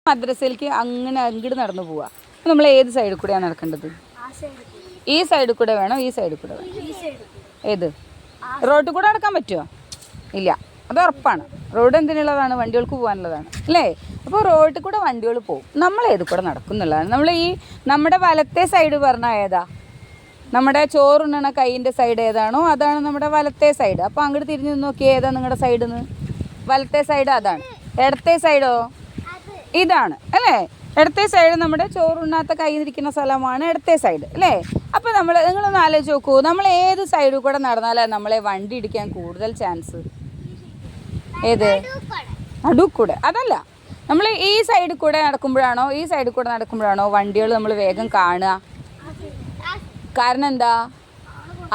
മദ്രസയിലേക്ക് അങ്ങനെ അങ്ങോട്ട് നടന്നു പോവാ. അപ്പോൾ നമ്മൾ ഏത് സൈഡിൽ കൂടെയാണ് നടക്കേണ്ടത്? ഈ സൈഡിൽ കൂടെ വേണോ ഈ സൈഡിൽ കൂടെ വേണം? ഏത്? റോഡിൽ കൂടെ നടക്കാൻ പറ്റുമോ? ഇല്ല, അത് ഉറപ്പാണ്. റോഡ് എന്തിനുള്ളതാണ്? വണ്ടികൾക്ക് പോകാനുള്ളതാണ് അല്ലേ? അപ്പോൾ റോഡിൽ കൂടെ വണ്ടികൾ പോകും, നമ്മൾ ഏത് കൂടെ നടക്കും എന്നുള്ളതാണ്. നമ്മൾ നമ്മുടെ വലത്തെ സൈഡ് പറഞ്ഞാൽ ഏതാ? നമ്മുടെ ചോറുണ്ണണ കൈയിൻ്റെ സൈഡ് ഏതാണോ അതാണ് നമ്മുടെ വലത്തെ സൈഡ്. അപ്പോൾ അങ്ങോട്ട് തിരിഞ്ഞ് നോക്കി, ഏതാ നിങ്ങളുടെ സൈഡിൽ നിന്ന്? വലത്തെ സൈഡ് അതാണ്. ഇടത്തെ സൈഡോ? ഇതാണ് അല്ലേ? ഇടത്തെ സൈഡ് നമ്മുടെ ചോറുണ്ണാത്ത കൈയിരിക്കുന്ന സ്ഥലമാണ് ഇടത്തെ സൈഡ് അല്ലേ? അപ്പോൾ നിങ്ങളൊന്ന് ആലോചിച്ച് നോക്കൂ, നമ്മൾ ഏത് സൈഡിൽ കൂടെ നടന്നാലാണ് നമ്മളെ വണ്ടി ഇടിക്കാൻ കൂടുതൽ ചാൻസ്? ഏത്? നടുക്കൂടെ? അതല്ല, നമ്മൾ ഈ സൈഡിൽ കൂടെ നടക്കുമ്പോഴാണോ ഈ സൈഡിൽ കൂടെ നടക്കുമ്പോഴാണോ വണ്ടികൾ നമ്മൾ വേഗം കാണുക? കാരണം എന്താ?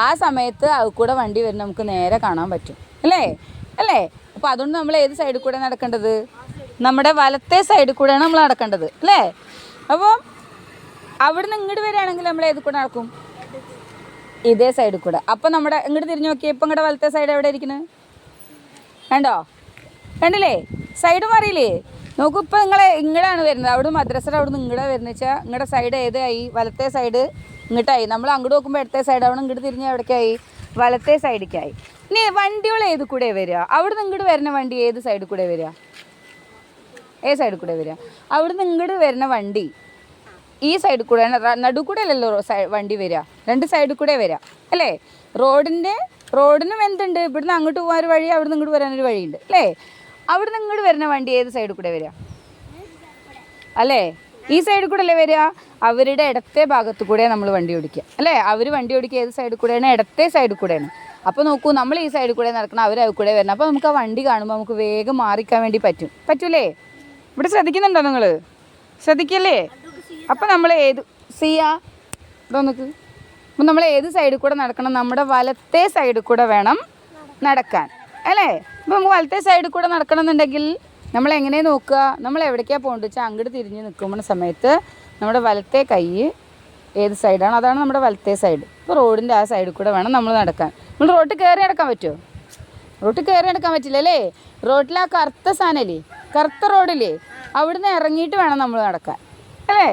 ആ സമയത്ത് അത് കൂടെ വണ്ടി വരുന്ന നമുക്ക് നേരെ കാണാൻ പറ്റും അല്ലേ? അപ്പോൾ അതുകൊണ്ട് നമ്മൾ ഏത് സൈഡിൽ കൂടെ നടക്കേണ്ടത്? നമ്മുടെ വലത്തെ സൈഡിൽ കൂടെയാണ് നമ്മൾ നടക്കേണ്ടത് അല്ലേ? അപ്പോൾ അവിടുന്ന് ഇങ്ങോട്ട് വരികയാണെങ്കിൽ നമ്മൾ ഏത് കൂടെ നടക്കും? ഇതേ സൈഡിൽ കൂടെ. അപ്പോൾ നമ്മുടെ ഇങ്ങോട്ട് തിരിഞ്ഞ് നോക്കിയേ, ഇപ്പം നിങ്ങളുടെ വലത്തെ സൈഡ് എവിടെ ഇരിക്കുന്നത്? കണ്ടില്ലേ? സൈഡ് മാറിയില്ലേ? നോക്കൂ, ഇപ്പോൾ ഇങ്ങോട്ടാണ് വരുന്നത്. അവിടെ മദ്രസയുടെ അവിടെ നിന്ന് ഇങ്ങോട്ട് വരുന്നത് വെച്ചാൽ നിങ്ങളുടെ സൈഡ് ഏതായി? വലത്തെ സൈഡ് ഇങ്ങോട്ടായി. നമ്മൾ അങ്ങോട്ട് നോക്കുമ്പോൾ ഇടത്തെ സൈഡ്, അവിടെ ഇങ്ങോട്ട് തിരിഞ്ഞ് എവിടേക്കായി? വലത്തെ സൈഡിലേക്കായി. ഇനി വണ്ടികൾ ഏത് കൂടെ വരിക? അവിടെ നിന്ന് ഇങ്ങോട്ട് വരുന്ന വണ്ടി ഏത് സൈഡിൽ കൂടെ വരിക? ഏത് സൈഡിൽ കൂടെ വരിക? അവിടെ നിന്ന് ഇങ്ങോട്ട് വരുന്ന വണ്ടി ഈ സൈഡിൽ കൂടെ, നടു കൂടെ അല്ലല്ലോ വണ്ടി വരിക, രണ്ട് സൈഡിൽ കൂടെ വരിക അല്ലേ? റോഡിനും എന്തുണ്ട്? ഇവിടുന്ന് അങ്ങോട്ട് പോകാൻ ഒരു വഴി, അവിടെ നിന്ന് ഇങ്ങോട്ട് വരാനൊരു വഴിയുണ്ട് അല്ലേ? അവിടെ നിന്ന് ഇങ്ങോട്ട് വരുന്ന വണ്ടി ഏത് സൈഡിൽ കൂടെ വരിക? അല്ലേ? ഈ സൈഡിൽ കൂടെ അല്ലേ വരിക? അവരുടെ ഇടത്തെ ഭാഗത്തു കൂടെ നമ്മൾ വണ്ടി ഓടിക്കുക അല്ലേ? അവർ വണ്ടി ഓടിക്കുക ഏത് സൈഡിൽ കൂടെയാണ്? ഇടത്തെ സൈഡിൽ കൂടെയാണ്. അപ്പോൾ നോക്കൂ, നമ്മൾ ഈ സൈഡിൽ കൂടെ നടക്കണം, അവർ അതിൽ കൂടെ വരണം. അപ്പോൾ നമുക്ക് ആ വണ്ടി കാണുമ്പോൾ നമുക്ക് വേഗം മാറിക്കാൻ വേണ്ടി പറ്റൂലേ? ഇവിടെ ശ്രദ്ധിക്കുന്നുണ്ടോ നിങ്ങൾ? ശ്രദ്ധിക്കല്ലേ? അപ്പോൾ നമ്മൾ ഏത് ഇതൊന്നക്ക് അപ്പം നമ്മൾ ഏത് സൈഡിൽ കൂടെ നടക്കണം? നമ്മുടെ വലത്തെ സൈഡിൽ കൂടെ വേണം നടക്കാൻ അല്ലേ? അപ്പോൾ നമുക്ക് വലത്തെ സൈഡിൽ കൂടെ നടക്കണം എന്നുണ്ടെങ്കിൽ നമ്മൾ എങ്ങനെ നോക്കുക? നമ്മൾ എവിടേക്കാണ് പോകേണ്ടത് വെച്ചാൽ അങ്ങോട്ട് തിരിഞ്ഞ് നിൽക്കുന്ന സമയത്ത് നമ്മുടെ വലത്തെ കൈ ഏത് സൈഡാണ് അതാണ് നമ്മുടെ വലത്തെ സൈഡ്. ഇപ്പോൾ റോഡിൻ്റെ ആ സൈഡിൽ കൂടെ വേണം നമ്മൾ നടക്കാൻ. നമ്മൾ റോട്ടിൽ കയറി നടക്കാൻ പറ്റുമോ? റോട്ടിൽ കയറി നടക്കാൻ പറ്റില്ല അല്ലേ? റോട്ടിൽ ആ കറുത്ത സാധനമില്ലേ, കറുത്ത റോഡില്ലേ, അവിടുന്ന് ഇറങ്ങിയിട്ട് വേണം നമ്മൾ നടക്കാൻ അല്ലേ?